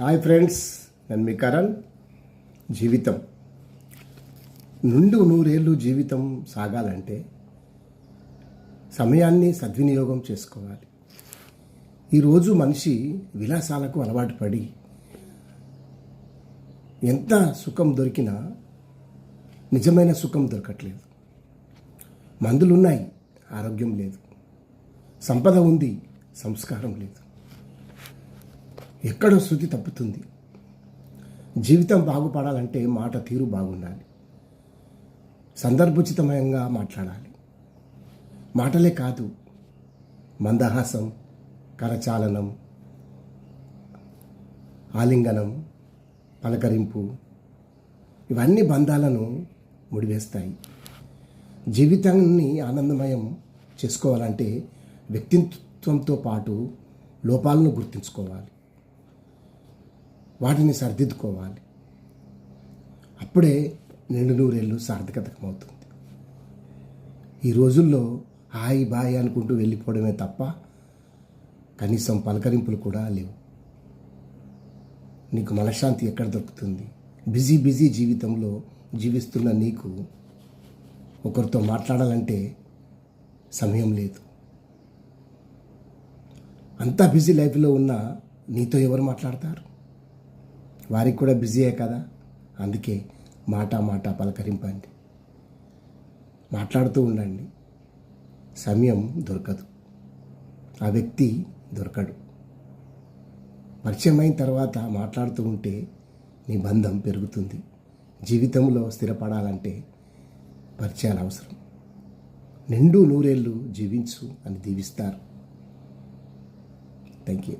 Hi friends, నేను మీ కరణ్. జీవితం నూరేళ్ళు జీవితం సాగాలంటే సమయాన్ని సద్వినియోగం చేసుకోవాలి. ఈరోజు మనిషి విలాసాలకు అలవాటు పడి ఎంత సుఖం దొరికినా నిజమైన సుఖం దొరకట్లేదు. మందులున్నాయి, ఆరోగ్యం లేదు. సంపద ఉంది, సంస్కారం లేదు. ఎక్కడో శృతి తప్పుతుంది. జీవితం బాగుపడాలంటే మాట తీరు బాగుండాలి. సందర్భోచితమయంగా మాట్లాడాలి. మాటలే కాదు, మందహాసం, కరచాలనం, ఆలింగనం, పలకరింపు ఇవన్నీ బంధాలను ముడివేస్తాయి. జీవితాన్ని ఆనందమయం చేసుకోవాలంటే వ్యక్తిత్వంతో పాటు లోపాలను గుర్తుంచుకోవాలి, వాటిని సరిదిద్దుకోవాలి. అప్పుడే నూరేళ్ళు సార్థకతమవుతుంది. ఈ రోజుల్లో హాయ్ బాయ్ అనుకుంటూ వెళ్ళిపోవడమే తప్ప కనీసం పలకరింపులు కూడా లేవు. నీకు మనశ్శాంతి ఎక్కడ దొరుకుతుంది? బిజీ జీవితంలో జీవిస్తున్న నీకు ఒకరితో మాట్లాడాలంటే సమయం లేదు. అంతా బిజీ లైఫ్లో ఉన్న నీతో ఎవరు మాట్లాడతారు? వారికి కూడా బిజీయే కదా. అందుకే మాట పలకరింపండి, మాట్లాడుతూ ఉండండి. సమయం దొరకదు, ఆ వ్యక్తి దొరకడు. పరిచయం అయిన తర్వాత మాట్లాడుతూ ఉంటే నీ బంధం పెరుగుతుంది. జీవితంలో స్థిరపడాలంటే పరిచయాలు అవసరం. నూరేళ్ళు జీవించు అని దీవిస్తారు. Thank you.